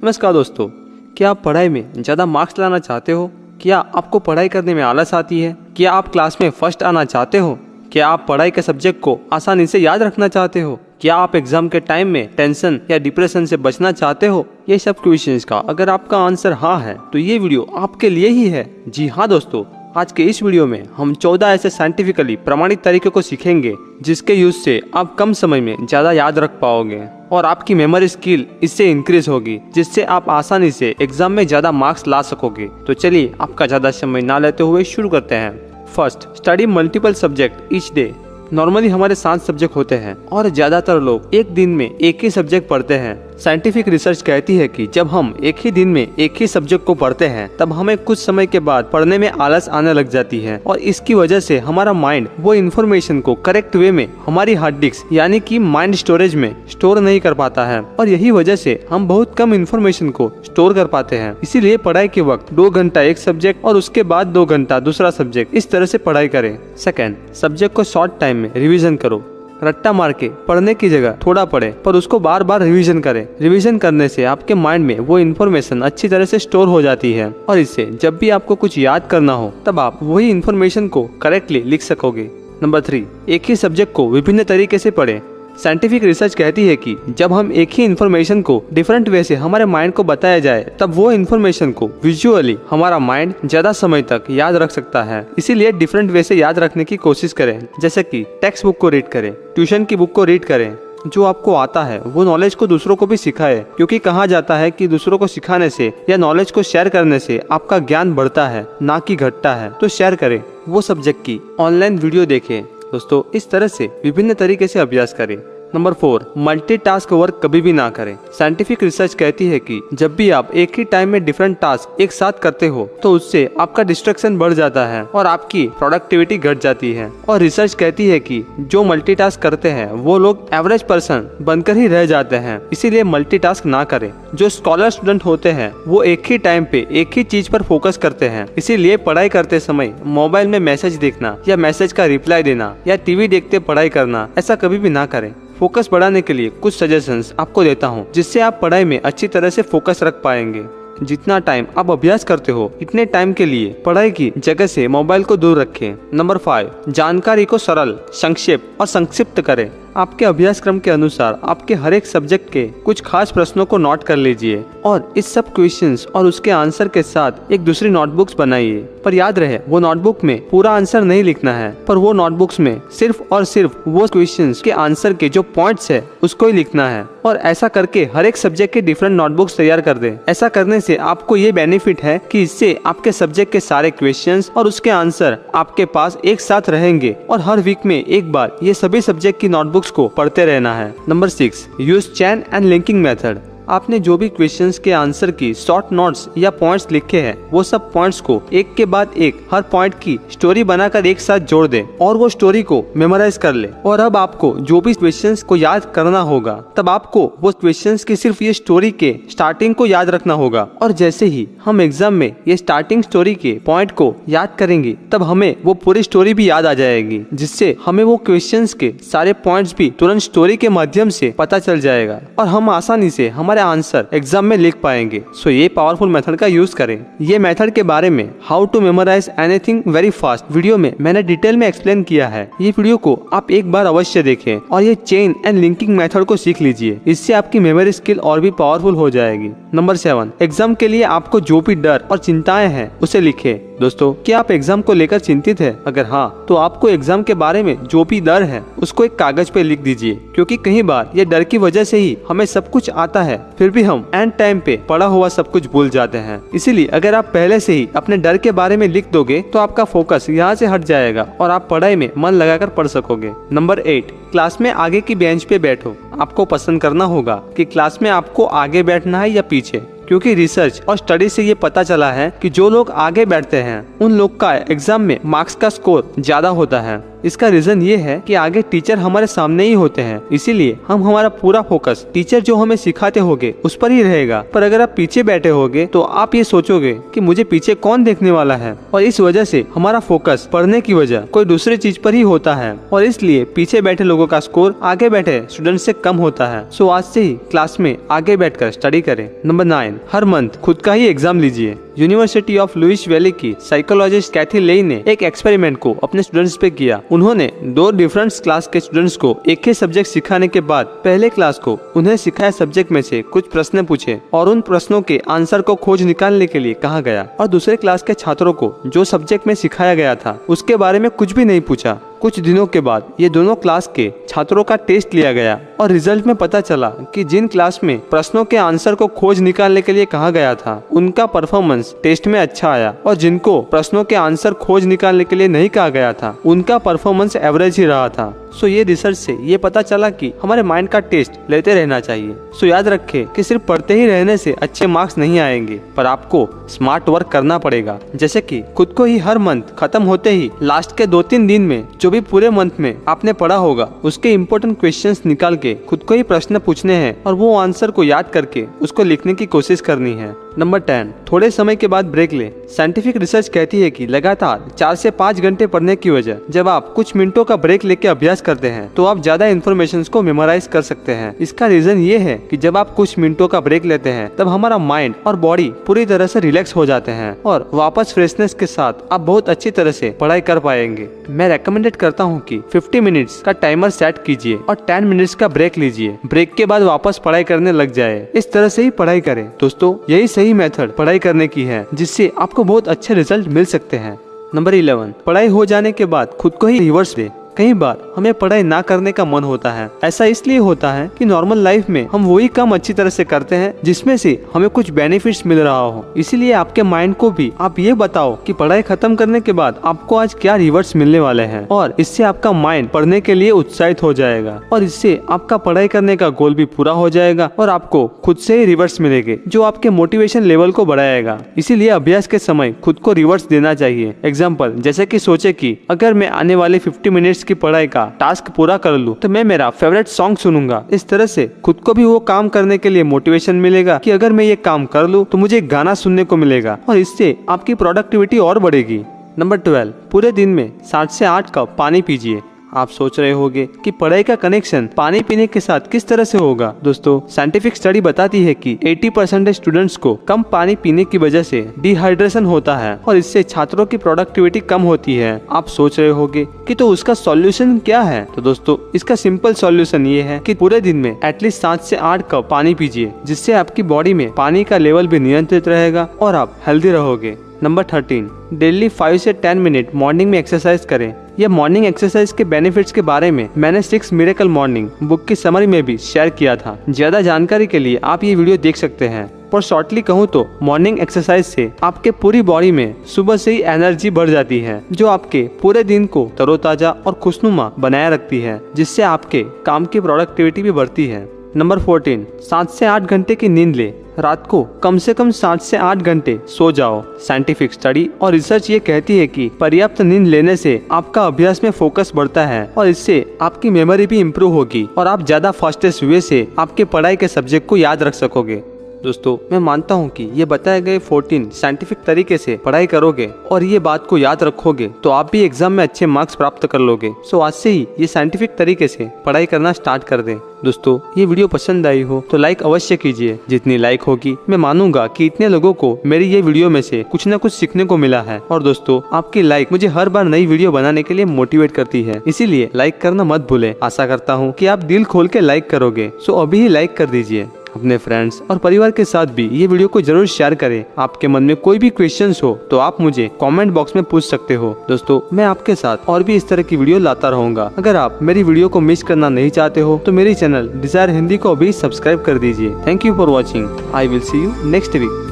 नमस्कार दोस्तों, क्या आप पढ़ाई में ज़्यादा मार्क्स लाना चाहते हो? क्या आपको पढ़ाई करने में आलस आती है? क्या आप क्लास में फर्स्ट आना चाहते हो? क्या आप पढ़ाई के सब्जेक्ट को आसानी से याद रखना चाहते हो? क्या आप एग्जाम के टाइम में टेंशन या डिप्रेशन से बचना चाहते हो? ये सब क्वेश्चंस का अगर आपका आंसर हाँ है तो ये वीडियो आपके लिए ही है। जी हाँ दोस्तों, आज के इस वीडियो में हम 14 ऐसे साइंटिफिकली प्रमाणित तरीके को सीखेंगे जिसके यूज से आप कम समय में ज्यादा याद रख पाओगे और आपकी मेमोरी स्किल इससे इंक्रीज होगी, जिससे आप आसानी से एग्जाम में ज्यादा मार्क्स ला सकोगे। तो चलिए आपका ज्यादा समय ना लेते हुए शुरू करते हैं। First, study multiple subject each day. Normally हमारे 7 सब्जेक्ट होते हैं और ज्यादातर लोग एक दिन में एक ही सब्जेक्ट पढ़ते हैं। साइंटिफिक रिसर्च कहती है कि जब हम एक ही दिन में एक ही सब्जेक्ट को पढ़ते हैं तब हमें कुछ समय के बाद पढ़ने में आलस आने लग जाती है और इसकी वजह से हमारा माइंड वो इन्फॉर्मेशन को करेक्ट वे में हमारी हार्ड डिस्क यानी कि माइंड स्टोरेज में स्टोर नहीं कर पाता है और यही वजह से हम बहुत कम इन्फॉर्मेशन को स्टोर कर पाते हैं। इसीलिए पढ़ाई के वक्त 2 घंटा एक सब्जेक्ट और उसके बाद 2 घंटा दूसरा सब्जेक्ट, इस तरह से पढ़ाई करें। सेकेंड, सब्जेक्ट को शॉर्ट टाइम में रिविजन करो। रट्टा मार के पढ़ने की जगह थोड़ा पढ़े पर उसको बार बार रिवीजन करें। रिवीजन करने से आपके माइंड में वो इन्फॉर्मेशन अच्छी तरह से स्टोर हो जाती है और इससे जब भी आपको कुछ याद करना हो तब आप वही इन्फॉर्मेशन को करेक्टली लिख सकोगे। नंबर 3, एक ही सब्जेक्ट को विभिन्न तरीके से पढ़ें। साइंटिफिक रिसर्च कहती है कि जब हम एक ही इन्फॉर्मेशन को डिफरेंट वे से हमारे माइंड को बताया जाए तब वो इन्फॉर्मेशन को विजुअली हमारा माइंड ज्यादा समय तक याद रख सकता है। इसीलिए डिफरेंट वे से याद रखने की कोशिश करें, जैसे कि टेक्स्ट बुक को रीड करें, ट्यूशन की बुक को रीड करें। जो आपको आता है वो नॉलेज को दूसरों को भी सिखाए, क्योंकि कहा जाता है कि दूसरों को सिखाने से या नॉलेज को शेयर करने से आपका ज्ञान बढ़ता है ना कि घटता है। तो शेयर करें। वो सब्जेक्ट की ऑनलाइन वीडियो देखें। दोस्तों, इस तरह से विभिन्न तरीके से अभ्यास करें। नंबर 4, मल्टीटास्क वर्क कभी भी ना करें। साइंटिफिक रिसर्च कहती है कि जब भी आप एक ही टाइम में डिफरेंट टास्क एक साथ करते हो तो उससे आपका डिस्ट्रैक्शन बढ़ जाता है और आपकी प्रोडक्टिविटी घट जाती है। और रिसर्च कहती है कि जो मल्टीटास्क करते हैं वो लोग एवरेज पर्सन बनकर ही रह जाते हैं। इसीलिए मल्टीटास्क ना करें। जो स्कॉलर स्टूडेंट होते हैं वो एक ही टाइम पे एक ही चीज पर फोकस करते हैं। इसीलिए पढ़ाई करते समय मोबाइल में मैसेज देखना या मैसेज का रिप्लाई देना या टीवी देखते पढ़ाई करना, ऐसा कभी भी ना करें। फोकस बढ़ाने के लिए कुछ सजेशंस आपको देता हूँ जिससे आप पढ़ाई में अच्छी तरह से फोकस रख पाएंगे। जितना टाइम आप अभ्यास करते हो इतने टाइम के लिए पढ़ाई की जगह से मोबाइल को दूर रखें। नंबर 5, जानकारी को सरल, संक्षेप और संक्षिप्त करें। आपके अभ्यास क्रम के अनुसार आपके हर एक सब्जेक्ट के कुछ खास प्रश्नों को नोट कर लीजिए और इस सब क्वेश्चंस और उसके आंसर के साथ एक दूसरी नोटबुक्स बनाइए। पर याद रहे, वो नोटबुक में पूरा आंसर नहीं लिखना है, पर वो नोटबुक्स में सिर्फ और सिर्फ वो क्वेश्चंस के आंसर के जो पॉइंट्स है उसको ही लिखना है। और ऐसा करके हर एक सब्जेक्ट के डिफरेंट नोटबुक्स तैयार कर दे। ऐसा करने से आपको ये बेनिफिट है कि इससे आपके सब्जेक्ट के सारे क्वेश्चंस और उसके आंसर आपके पास एक साथ रहेंगे और हर वीक में एक बार ये सभी सब्जेक्ट की नोटबुक्स को पढ़ते रहना है। Number 6, use chain and linking method. आपने जो भी क्वेश्चंस के आंसर की शॉर्ट नोट्स या पॉइंट्स लिखे हैं वो सब पॉइंट्स को एक के बाद एक हर पॉइंट की स्टोरी बनाकर एक साथ जोड़ दें और वो स्टोरी को मेमोराइज कर ले। और अब आपको जो भी क्वेश्चंस को याद करना होगा तब आपको वो क्वेश्चंस की सिर्फ ये स्टोरी के स्टार्टिंग को याद रखना होगा। और जैसे ही हम एग्जाम में ये स्टार्टिंग स्टोरी के पॉइंट को याद करेंगे तब हमें वो पूरी स्टोरी भी याद आ जाएगी, जिससे हमें वो क्वेश्चंस के सारे पॉइंट्स भी तुरंत स्टोरी के माध्यम से पता चल जाएगा और हम आसानी से हमारे आंसर एग्जाम में लिख पाएंगे। सो ये पावरफुल मेथड का यूज करें। ये मेथड के बारे में how to memorise anything very fast video में मैंने डिटेल में एक्सप्लेन किया है। ये वीडियो को आप एक बार अवश्य देखें और ये चेन एंड लिंकिंग मेथड को सीख लीजिए। इससे आपकी मेमोरी स्किल और भी पावरफुल हो जाएगी। नंबर 7, एग्जाम के लिए आपको जो भी डर और चिंताएं हैं उसे लिखें। दोस्तों, क्या आप एग्जाम को लेकर चिंतित है? अगर हाँ तो आपको एग्जाम के बारे में जो भी डर है उसको एक कागज पे लिख दीजिए, क्योंकि कई बार ये डर की वजह से ही हमें सब कुछ आता है फिर भी हम एंड टाइम पे पढ़ा हुआ सब कुछ भूल जाते हैं। इसीलिए अगर आप पहले से ही अपने डर के बारे में लिख दोगे तो आपका फोकस यहाँ से हट जाएगा और आप पढ़ाई में मन लगाकर पढ़ सकोगे। नंबर 8, क्लास में आगे की बेंच पे बैठो। आपको पसंद करना होगा कि क्लास में आपको आगे बैठना है या पीछे, क्योंकि रिसर्च और स्टडी से ये पता चला है कि जो लोग आगे बैठते हैं उन लोग का एग्जाम में मार्क्स का स्कोर ज्यादा होता है इसका रीजन ये है कि आगे टीचर हमारे सामने ही होते हैं, इसीलिए हम हमारा पूरा फोकस टीचर जो हमें सिखाते होगे उस पर ही रहेगा। पर अगर आप पीछे बैठे होगे तो आप ये सोचोगे कि मुझे पीछे कौन देखने वाला है, और इस वजह से हमारा फोकस पढ़ने की वजह कोई दूसरी चीज पर ही होता है, और इसलिए पीछे बैठे लोगों का स्कोर आगे बैठे स्टूडेंट से कम होता है। सो आज से ही क्लास में आगे बैठकर स्टडी करें। नंबर 9, हर मंथ खुद का ही एग्जाम लीजिए। यूनिवर्सिटी ऑफ लुइस वैली की साइकोलॉजिस्ट कैथी लेई ने एक एक्सपेरिमेंट को अपने स्टूडेंट्स पे किया। उन्होंने 2 डिफरेंट क्लास के स्टूडेंट्स को एक ही सब्जेक्ट सिखाने के बाद पहले क्लास को उन्हें सिखाए सब्जेक्ट में से कुछ प्रश्न पूछे और उन प्रश्नों के आंसर को खोज निकालने के लिए कहा गया, और दूसरे क्लास के छात्रों को जो सब्जेक्ट में सिखाया गया था उसके बारे में कुछ भी नहीं पूछा। कुछ दिनों के बाद ये दोनों क्लास के छात्रों का टेस्ट लिया गया और रिजल्ट में पता चला कि जिन क्लास में प्रश्नों के आंसर को खोज निकालने के लिए कहा गया था उनका परफॉर्मेंस टेस्ट में अच्छा आया, और जिनको प्रश्नों के आंसर खोज निकालने के लिए नहीं कहा गया था उनका परफॉर्मेंस एवरेज ही रहा था। सो ये रिसर्च से ये पता चला कि हमारे माइंड का टेस्ट लेते रहना चाहिए। सो याद रखें कि सिर्फ पढ़ते ही रहने से अच्छे मार्क्स नहीं आएंगे, पर आपको स्मार्ट वर्क करना पड़ेगा। जैसे कि खुद को ही हर मंथ खत्म होते ही लास्ट के 2-3 दिन में जो भी पूरे मंथ में आपने पढ़ा होगा उसके इम्पोर्टेंट क्वेश्चंस निकाल के खुद को ही प्रश्न पूछने हैं और वो आंसर को याद करके उसको लिखने की कोशिश करनी है। नंबर 10, थोड़े समय के बाद ब्रेक ले। साइंटिफिक रिसर्च कहती है कि लगातार 4 से 5 घंटे पढ़ने की वजह जब आप कुछ मिनटों का ब्रेक लेके अभ्यास करते हैं तो आप ज्यादा इन्फॉर्मेशन को मेमोराइज कर सकते हैं। इसका रीजन ये है कि जब आप कुछ मिनटों का ब्रेक लेते हैं तब हमारा माइंड और बॉडी पूरी तरह से रिलैक्स हो जाते हैं और वापस फ्रेशनेस के साथ आप बहुत अच्छी तरह से पढ़ाई कर पाएंगे। मैं रेकमेंडेड करता हूँ कि 50 मिनट्स का टाइमर सेट कीजिए और 10 मिनट्स का ब्रेक लीजिए। ब्रेक के बाद वापस पढ़ाई करने लग जाए। इस तरह से ही पढ़ाई करें। दोस्तों, यही सही मेथड पढ़ाई करने की है जिससे आपको बहुत अच्छे रिजल्ट मिल सकते हैं। नंबर 11, पढ़ाई हो जाने के बाद खुद को ही रिवर्स दे। कई बार हमें पढ़ाई ना करने का मन होता है। ऐसा इसलिए होता है कि नॉर्मल लाइफ में हम वही काम अच्छी तरह से करते हैं जिसमें से हमें कुछ बेनिफिट्स मिल रहा हो। इसीलिए आपके माइंड को भी आप ये बताओ कि पढ़ाई खत्म करने के बाद आपको आज क्या रिवर्स मिलने वाले हैं, और इससे आपका माइंड पढ़ने के लिए उत्साहित हो जाएगा और इससे आपका पढ़ाई करने का गोल भी पूरा हो जाएगा और आपको खुद से ही रिवर्स मिलेंगे जो आपके मोटिवेशन लेवल को बढ़ाएगा। इसीलिए अभ्यास के समय खुद को रिवर्स देना चाहिए। एग्जाम्पल, जैसे कि सोचे कि अगर मैं आने वाले 50 मिनट्स की पढ़ाई का टास्क पूरा कर लूं तो मैं मेरा फेवरेट सॉन्ग सुनूंगा। इस तरह से खुद को भी वो काम करने के लिए मोटिवेशन मिलेगा कि अगर मैं ये काम कर लूं तो मुझे गाना सुनने को मिलेगा और इससे आपकी प्रोडक्टिविटी और बढ़ेगी। नंबर 12, पूरे दिन में 7 से 8 कप पानी पीजिए। आप सोच रहे होंगे कि पढ़ाई का कनेक्शन पानी पीने के साथ किस तरह से होगा। दोस्तों, साइंटिफिक स्टडी बताती है कि 80% स्टूडेंट्स को कम पानी पीने की वजह से डिहाइड्रेशन होता है और इससे छात्रों की प्रोडक्टिविटी कम होती है। आप सोच रहे होंगे कि तो उसका सॉल्यूशन क्या है। तो दोस्तों, इसका सिंपल सॉल्यूशन ये है कि पूरे दिन में एटलीस्ट 7 से 8 कप पानी पीजिए, जिससे आपकी बॉडी में पानी का लेवल भी नियंत्रित रहेगा और आप हेल्दी रहोगे। नंबर 13, डेली 5 से 10 मिनट मॉर्निंग में एक्सरसाइज करें। यह मॉर्निंग एक्सरसाइज के बेनिफिट्स के बारे में मैंने 6 मिरेकल मॉर्निंग बुक की समरी में भी शेयर किया था। ज्यादा जानकारी के लिए आप ये वीडियो देख सकते हैं। पर शॉर्टली कहूँ तो मॉर्निंग एक्सरसाइज से आपके पूरी बॉडी में सुबह से ही एनर्जी बढ़ जाती है जो आपके पूरे दिन को तरोताजा और खुशनुमा बनाए रखती है, जिससे आपके काम की प्रोडक्टिविटी भी बढ़ती है। नंबर 14, 7 से 8 घंटे की नींद ले। रात को कम से कम 7 से 8 घंटे सो जाओ। साइंटिफिक स्टडी और रिसर्च ये कहती है कि पर्याप्त नींद लेने से आपका अभ्यास में फोकस बढ़ता है और इससे आपकी मेमोरी भी इम्प्रूव होगी और आप ज्यादा फास्टेस्ट वे से आपके पढ़ाई के सब्जेक्ट को याद रख सकोगे। दोस्तों, मैं मानता हूँ कि ये बताए गए 14 साइंटिफिक तरीके से पढ़ाई करोगे और ये बात को याद रखोगे तो आप भी एग्जाम में अच्छे मार्क्स प्राप्त कर लोगे। सो आज से ही ये साइंटिफिक तरीके से पढ़ाई करना स्टार्ट कर दें। दोस्तों, ये वीडियो पसंद आई हो तो लाइक अवश्य कीजिए। जितनी लाइक होगी मैं मानूंगा कि इतने लोगों को मेरी ये वीडियो में से कुछ न कुछ सीखने को मिला है। और दोस्तों, आपकी लाइक मुझे हर बार नई वीडियो बनाने के लिए मोटिवेट करती है, इसीलिए लाइक करना मत भूले। आशा करता हूँ कि आप दिल खोल के लाइक करोगे। सो अभी ही लाइक कर दीजिए। अपने फ्रेंड्स और परिवार के साथ भी ये वीडियो को जरूर शेयर करें। आपके मन में कोई भी क्वेश्चंस हो तो आप मुझे कमेंट बॉक्स में पूछ सकते हो। दोस्तों, मैं आपके साथ और भी इस तरह की वीडियो लाता रहूंगा। अगर आप मेरी वीडियो को मिस करना नहीं चाहते हो तो मेरी चैनल डिजायर हिंदी को भी सब्सक्राइब कर दीजिए। Thank you for watching. I will see you next week.